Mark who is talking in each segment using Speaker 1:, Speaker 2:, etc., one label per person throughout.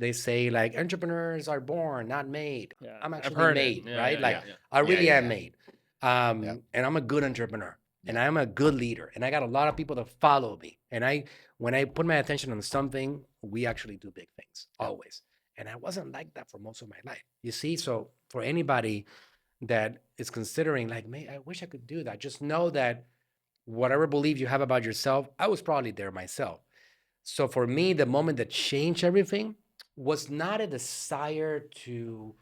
Speaker 1: they say like entrepreneurs are born, not made.
Speaker 2: Yeah,
Speaker 1: I'm
Speaker 2: I've
Speaker 1: actually
Speaker 2: heard
Speaker 1: made,
Speaker 2: it.
Speaker 1: right? Like
Speaker 3: yeah.
Speaker 1: I really
Speaker 3: Yeah,
Speaker 1: am
Speaker 3: yeah.
Speaker 1: made.
Speaker 3: Yep.
Speaker 1: And I'm a good entrepreneur and
Speaker 3: Yeah.
Speaker 1: I'm a good leader and I got a lot of people that follow me. And when I put my attention on something, we actually do big things always. And I wasn't like that for most of my life. You see, so for anybody that is considering like, man, I wish I could do that. Just know that whatever belief you have about yourself, I was probably there myself. So for me, the moment that changed everything was not a desire to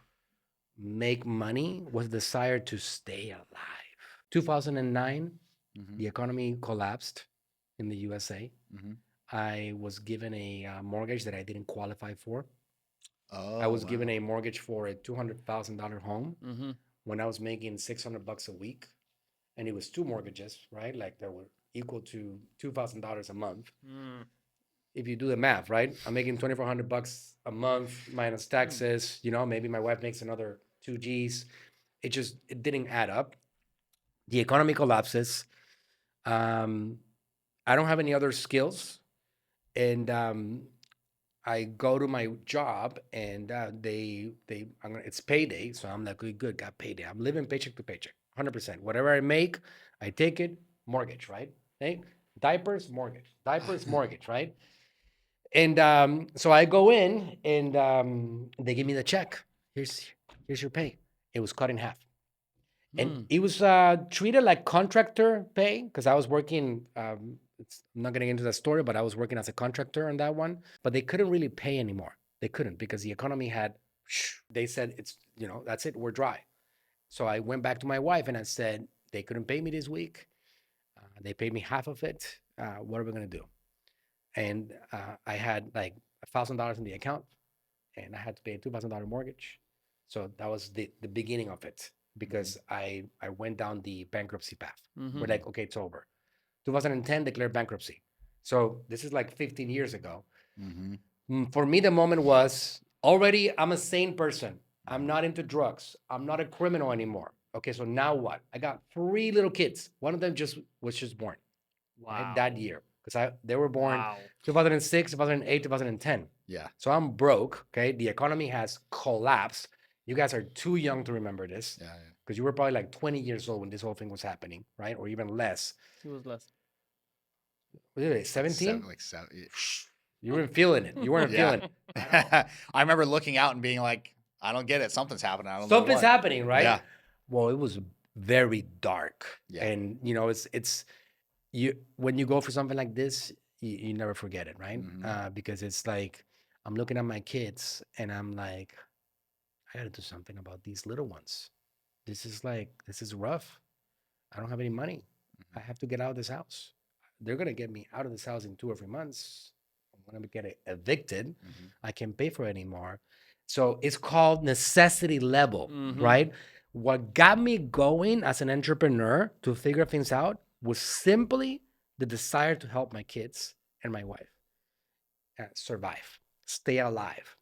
Speaker 1: make money, was a desire to stay alive. 2009, the economy collapsed in the USA. I was given a mortgage that I didn't qualify for.
Speaker 3: Oh,
Speaker 1: I was
Speaker 3: wow.
Speaker 1: given a mortgage for a $200,000 home
Speaker 2: Mm-hmm.
Speaker 1: when I was making $600 a week, and it was two mortgages, right? Like that were equal to $2,000 a month.
Speaker 2: Mm.
Speaker 1: If you do the math, right? I'm making $2,400 a month minus taxes. You know, maybe my wife makes another 2 G's. It didn't add up. The economy collapses. Um, I don't have any other skills, and I go to my job, and it's payday, so I'm like, good, got payday. I'm living paycheck to paycheck, 100%. Whatever I make, I take it, mortgage, right? Hey, diapers, mortgage, right? And so I go in, and they give me the check. Here's your pay. It was cut in half, and it was treated like contractor pay because I was working. I'm not getting into that story, but I was working as a contractor on that one. But they couldn't really pay anymore. They couldn't because the economy had. They said it's that's it. We're dry. So I went back to my wife and I said they couldn't pay me this week. They paid me half of it. What are we gonna do? And I had like $1,000 in the account, and I had to pay a $2,000 mortgage. So that was the beginning of it because I went down the bankruptcy path.
Speaker 2: Mm-hmm.
Speaker 1: We're like, okay, it's over. 2010 declared bankruptcy. So this is like 15 years ago. For me, the moment was already I'm a sane person. I'm not into drugs. I'm not a criminal anymore. Okay, so now what? I got 3 little kids. One of them was just born right, that year because they were born 2006, 2008, 2010.
Speaker 3: Yeah.
Speaker 1: So I'm broke. Okay, the economy has collapsed. You guys are too young to remember this.
Speaker 3: Yeah.
Speaker 1: Because you were probably like 20 years old when this whole thing was happening, right? Or even less.
Speaker 2: It was less.
Speaker 1: Was it 17?
Speaker 3: Like 7.
Speaker 1: You weren't feeling it. You weren't feeling it.
Speaker 3: I remember looking out and being like, I don't get it. Something's happening. I don't know
Speaker 1: Something's
Speaker 3: what.
Speaker 1: happening, right?
Speaker 3: Yeah.
Speaker 1: Well, it was very dark.
Speaker 3: Yeah.
Speaker 1: And it's you when you go for something like this, you never forget it, right? Because it's like I'm looking at my kids and I'm like, I gotta do something about these little ones. This is rough. I don't have any money. I have to get out of this house. They're gonna get me out of this house in 2 or 3 months. I'm gonna get evicted. I can't pay for it anymore. So it's called necessity level, right? What got me going as an entrepreneur to figure things out was simply the desire to help my kids and my wife survive, stay alive.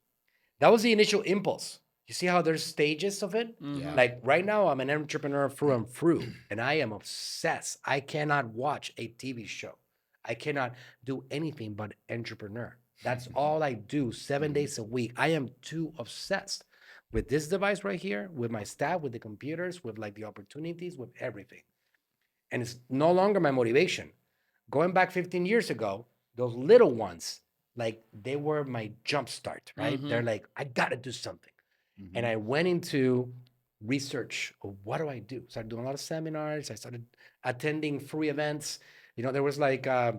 Speaker 1: That was the initial impulse. You see how there's stages of it?
Speaker 3: Yeah.
Speaker 1: Like right now, I'm an entrepreneur through and through, and I am obsessed. I cannot watch a TV show. I cannot do anything but entrepreneur. That's all I do 7 days a week. I am too obsessed with this device right here, with my staff, with the computers, with like the opportunities, with everything. And it's no longer my motivation. Going back 15 years ago, those little ones, like they were my jump start, right? They're like, I gotta do something. And I went into research of what do I do? Started doing a lot of seminars. I started attending free events. There was like, I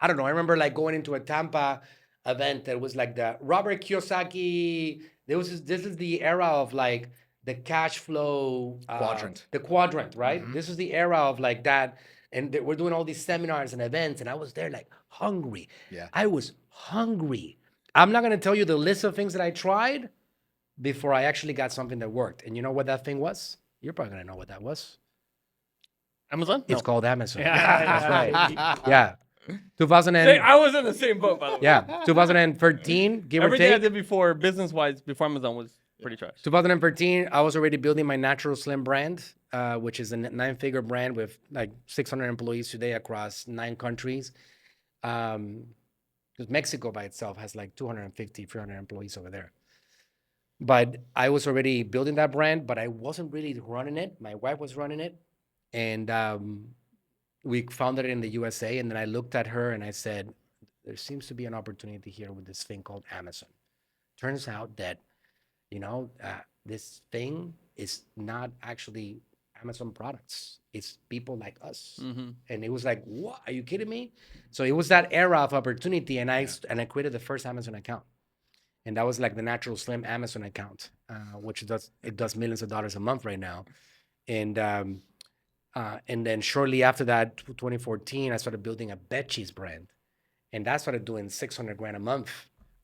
Speaker 1: don't know. I remember like going into a Tampa event that was like the Robert Kiyosaki. This is the era of like the cash flow
Speaker 3: Quadrant.
Speaker 1: the quadrant, right? This is the era of like that. And we're doing all these seminars and events. And I was there like hungry.
Speaker 3: Yeah.
Speaker 1: I was hungry. I'm not going to tell you the list of things that I tried before I actually got something that worked. And you know what that thing was? You're probably going to know what that was.
Speaker 2: Amazon?
Speaker 1: It's called Amazon.
Speaker 2: Yeah,
Speaker 1: That's right.
Speaker 2: yeah.
Speaker 1: Yeah. 2000
Speaker 2: I was in the same boat, by the way.
Speaker 1: yeah, 2013, give
Speaker 2: Everything
Speaker 1: or
Speaker 2: I
Speaker 1: take.
Speaker 2: did before, business-wise, before Amazon was pretty trash.
Speaker 1: 2013, I was already building my Natural Slim brand, which is a 9-figure brand with like 600 employees today across 9 countries. because Mexico by itself has like 250, 300 employees over there. But I was already building that brand, but I wasn't really running it. My wife was running it. And we founded it in the USA. And then I looked at her and I said, there seems to be an opportunity here with this thing called Amazon. Turns out that, this thing is not actually Amazon products. It's people like us.
Speaker 2: Mm-hmm.
Speaker 1: And it was like, what? Are you kidding me? So it was that era of opportunity. And I created the first Amazon account. And that was like the Natural Slim Amazon account, which does millions of dollars a month right now. And then shortly after that, 2014, I started building a bed cheese brand, and that started doing 600 grand a month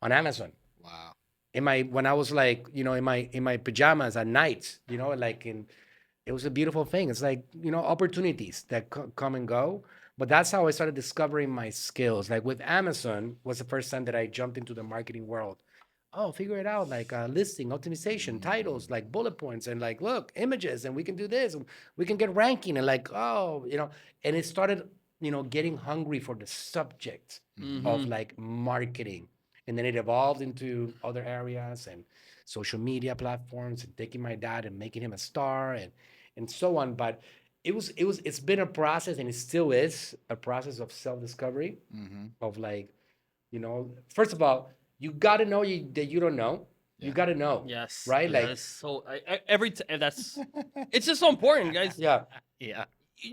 Speaker 1: on Amazon.
Speaker 3: Wow.
Speaker 1: When I was like, in my pajamas at night, it was a beautiful thing. It's like, opportunities that come and go. But that's how I started discovering my skills. Like with Amazon was the first time that I jumped into the marketing world. Oh, figure it out, like listing, optimization, titles, like bullet points, and like, look, images, and we can do this, and we can get ranking, and like, and it started, getting hungry for the subject of like marketing. And then it evolved into other areas and social media platforms and taking my dad and making him a star and so on. But it's been a process, and it still is a process of self-discovery of like, first of all, you got to know that you don't know. You got to know.
Speaker 2: Yes.
Speaker 1: Right? Like,
Speaker 2: Yes. So that's it's just so important, guys.
Speaker 1: yeah.
Speaker 3: Yeah.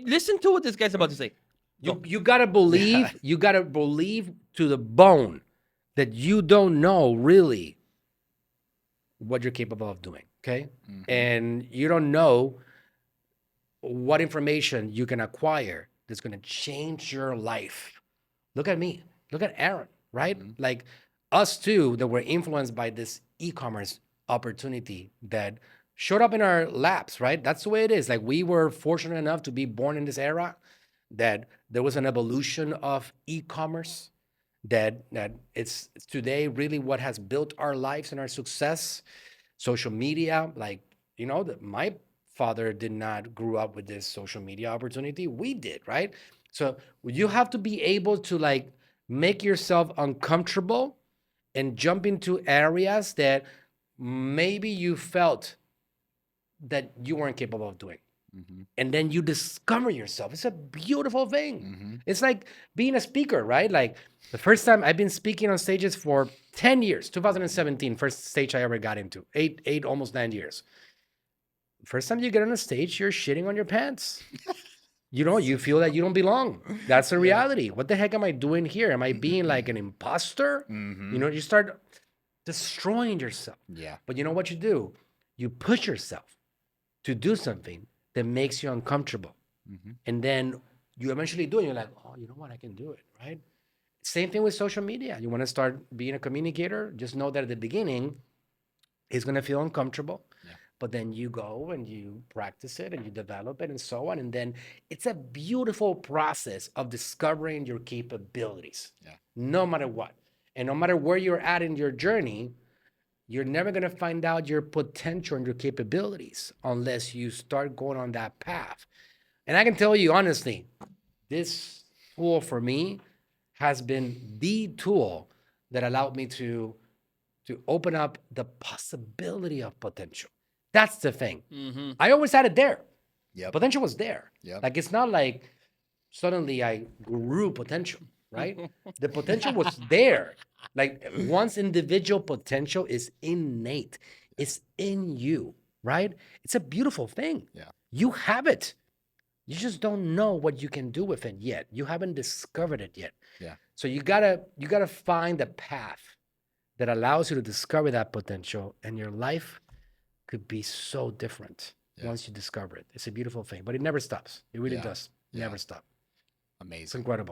Speaker 2: Listen to what this guy's about to say.
Speaker 1: You got to believe, you got to believe to the bone that you don't know really what you're capable of doing. Okay. And you don't know what information you can acquire that's going to change your life. Look at me. Look at Aaron, right? Like us too, that were influenced by this e-commerce opportunity that showed up in our laps, right? That's the way it is. Like we were fortunate enough to be born in this era that there was an evolution of e-commerce that it's today really what has built our lives and our success. Social media, like, my father did not grew up with this social media opportunity. We did, right? So you have to be able to like make yourself uncomfortable and jump into areas that maybe you felt that you weren't capable of doing. And then you discover yourself. It's a beautiful thing. It's like being a speaker, right? Like the first time I've been speaking on stages for 10 years, 2017, first stage I ever got into, eight, almost 9 years. First time you get on a stage, you're shitting on your pants. You feel that you don't belong. That's the reality. What the heck am I doing here? Am I being like an imposter? You start destroying yourself.
Speaker 3: Yeah.
Speaker 1: But you know what you do? You push yourself to do something that makes you uncomfortable. And then you eventually do it. You're like, oh, you know what? I can do it, right? Same thing with social media. You want to start being a communicator? Just know that at the beginning, it's going to feel uncomfortable.
Speaker 3: Yeah.
Speaker 1: But then you go and you practice it and you develop it and so on. And then it's a beautiful process of discovering your capabilities, no matter what. And no matter where you're at in your journey, you're never going to find out your potential and your capabilities unless you start going on that path. And I can tell you honestly, this tool for me has been the tool that allowed me to open up the possibility of potential. That's the thing. I always had it there.
Speaker 3: Yep.
Speaker 1: Potential was there.
Speaker 3: Yep.
Speaker 1: Like it's not like suddenly I grew potential, right? The potential was there. Like one's individual potential is innate. It's in you, right? It's a beautiful thing.
Speaker 3: Yeah.
Speaker 1: You have it. You just don't know what you can do with it yet. You haven't discovered it yet.
Speaker 3: Yeah.
Speaker 1: So you gotta find a path that allows you to discover that potential, and your life could be so different once you discover it. It's a beautiful thing, but it never stops. It really does.
Speaker 3: Yeah.
Speaker 1: Never stop. It's
Speaker 3: Amazing.
Speaker 1: incredible.